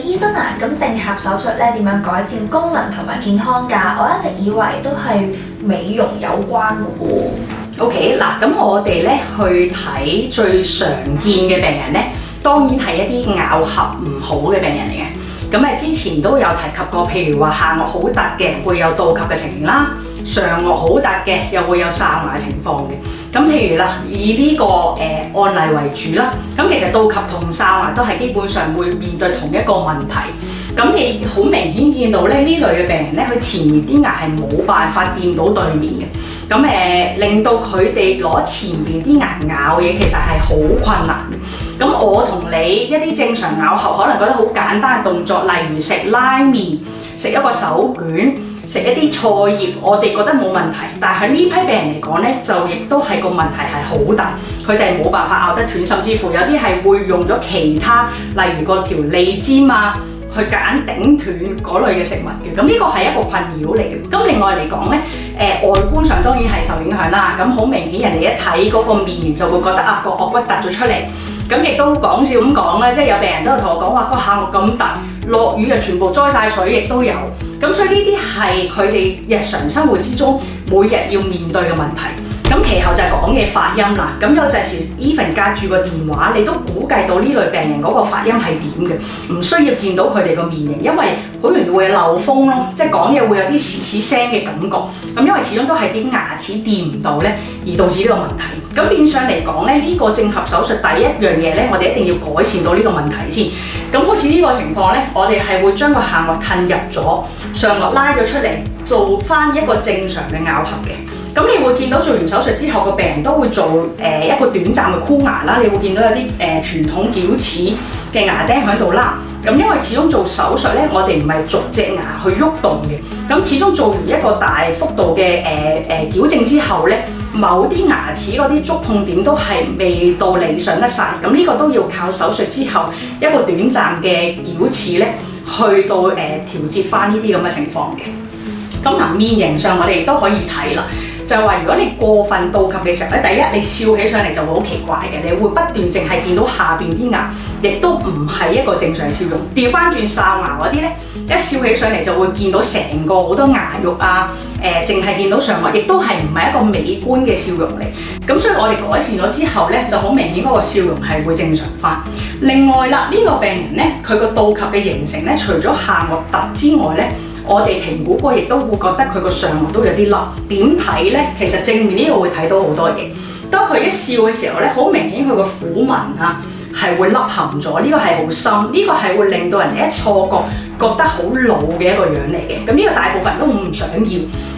醫生啊，咁正頜手術咧點樣改善功能同埋健康㗎？我一直以為都係美容有關嘅喎。OK， 嗱，咁我哋咧去睇最常見嘅病人咧，當然係一啲咬合唔好嘅病人嚟嘅。咁之前都有提及過，譬如話下顎好突嘅會有倒及嘅情形啦，上顎好突嘅又會有哨牙情況嘅。咁譬如啦，以呢個案例為主啦，咁其實倒及同哨牙都係基本上會面對同一個問題。咁你好明顯見到咧，呢類嘅病人咧，佢前面啲牙係冇辦法掂到對面嘅。咁令到佢哋攞前面啲牙咬嘢，其實係好困難嘅。咁我同你一啲正常咬合，可能覺得好簡單嘅動作，例如食拉麵、食一個手卷、食一啲菜葉，我哋覺得冇問題。但係呢批病人嚟講咧，就亦都係個問題係好大，佢哋冇辦法咬得斷，甚至乎有啲係會用咗其他，例如個條脷尖啊，去夾硬頂斷嗰類嘅食物嘅。咁呢個係一個困擾嚟嘅。咁另外嚟講咧，外觀上當然係受影響啦。咁好明顯，人哋一睇嗰個面就會覺得啊，個顎骨突咗出嚟。咁亦都講笑咁講啦，即係有病人都同我講話個下顎咁突，落雨就全部栽晒水，亦都有。咁所以呢啲係佢哋日常生活之中每日要面對嘅問題。咁其後就係講嘅發音啦。咁有陣時 even 隔住個電話，你都估計到呢類病人嗰個發音係點嘅，唔需要見到佢哋個面型，因為好容易會有漏風咯，即係講嘢會有啲嘶聲嘅感覺。咁因為始終都係啲牙齒掂唔到咧，而導致呢個問題。咁變相嚟講咧，呢個正頜手術第一樣嘢咧，我哋一定要改善到呢個問題先。咁好似呢個情況咧，我哋係會將個下顎褪入咗，上顎拉咗出嚟，做翻一個正常嘅咬合嘅。咁你會見到做完手術之後，個病人都會做一個短暫嘅箍牙啦。你會見到有啲傳統矯齒嘅牙釘喺度啦。咁因為始終做手術咧，我哋唔係逐隻牙去喐動嘅。咁始終做完一個大幅度嘅矯正之後咧，某啲牙齒嗰啲觸痛點都係未到理想得晒。咁呢個都要靠手術之後一個短暫嘅矯齒咧，去到調節翻呢啲咁嘅情況嘅。咁嗱，面型上我哋都可以睇啦。就係話，如果你過分倒及嘅時候咧，第一你笑起上嚟就會好奇怪嘅，你會不斷淨係見到下邊啲牙，亦都唔係一個正常笑容。調翻轉哨牙嗰啲咧，一笑起上嚟就會見到成個好多牙肉啊，淨係見到上顎，亦都係唔係一個美觀嘅笑容嚟。咁所以我哋改善咗之後咧，就好明顯嗰個笑容係會正常翻。另外啦，呢個病人咧，佢個倒及嘅形成咧，除咗下顎突之外咧，我哋評估過，亦都會覺得佢個上顎都有啲凹。點睇咧？其實正面呢個會睇到好多嘢。當佢一笑嘅時候咧，好明顯佢個虎紋啊係會凹陷咗，呢個係好深，呢個係會令到人哋一錯覺得好老嘅一個樣嚟嘅。咁呢個大部分人都唔想要。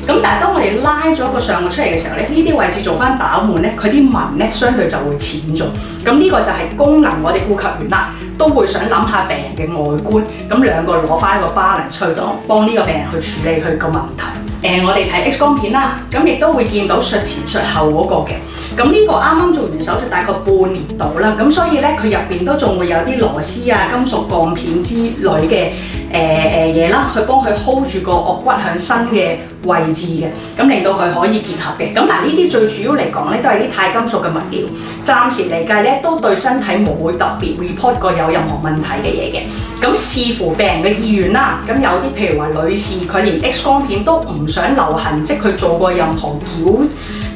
咁但係當我哋拉咗個上顎出嚟嘅時候咧，呢啲位置做翻飽滿咧，佢啲紋咧相對就會淺咗。咁呢個就係功能，我哋顧及完啦，都會想諗下病人嘅外觀。咁兩個攞翻一個 balance 去到幫呢個病人去處理佢個問題。我哋睇 X 光片啦，咁亦都會見到術前術後嗰個嘅。咁呢個啱啱做完手術大概半年度啦，咁所以咧佢入邊都仲會有啲螺絲啊、金屬鋼片之類嘅嘢啦，去幫佢 hold 住個顎骨向身嘅位置嘅，咁令到佢可以結合嘅。咁嗱，呢啲最主要嚟講咧，都係啲鈦金屬嘅物料，暫時嚟計咧都對身體冇會特別 report 過有任何問題嘅嘢嘅。咁視乎病人嘅意願啦，咁有啲譬如話女士佢連 X 光片都唔想留痕跡，佢做過任何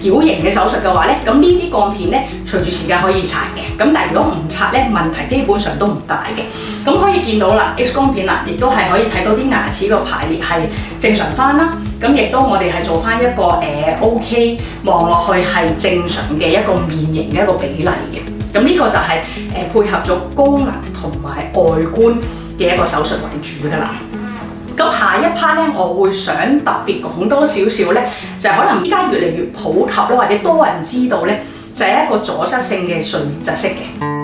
矯形嘅手術嘅話咧，咁呢啲鋼片咧隨住時間可以拆嘅。咁但係如果唔拆咧，問題基本上都唔大嘅。咁可以見到啦 ，X 光片啦，亦都係可以睇到啲牙齒個排列係正常翻啦。咁亦都我哋係做翻一個OK 望落去係正常嘅一個面型嘅一個比例嘅。咁呢個就係配合咗功能同埋外觀嘅一個手術為主㗎啦。咁下一 part 咧，我會想特別講多少少咧，就係可能依家越嚟越普及啦，或者多人知道咧，就係一個阻塞性嘅睡眠窒息嘅。